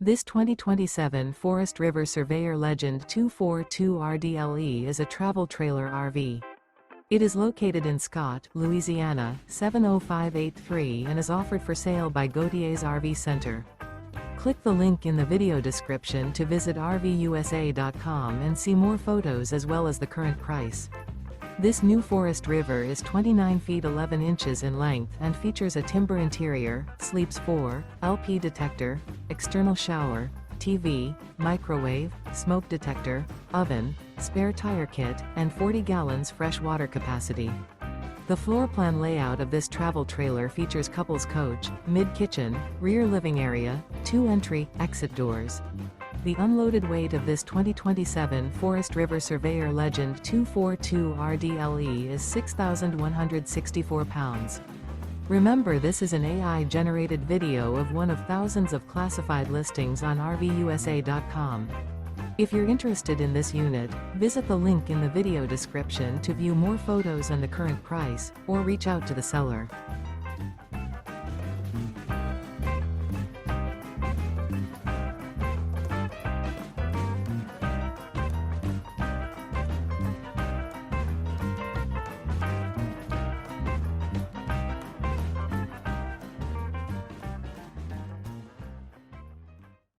This 2027 Forest River Surveyor Legend 242 RDLE is a travel trailer RV. It is located in Scott, Louisiana, 70583 and is offered for sale by Gauthiers RV Center. Click the link in the video description to visit RVUSA.com and see more photos as well as the current price. This new Forest River is 29 feet 11 inches in length and features a timber interior, sleeps 4, LP detector, external shower, TV, microwave, smoke detector, oven, spare tire kit, and 40 gallons fresh water capacity. The floor plan layout of this travel trailer features couples coach, mid-kitchen, rear living area, 2 entry/exit doors. The unloaded weight of this 2027 Forest River Surveyor Legend 242 RDLE is 6,164 pounds. Remember, this is an AI-generated video of one of thousands of classified listings on RVUSA.com. If you're interested in this unit, visit the link in the video description to view more photos and the current price, or reach out to the seller.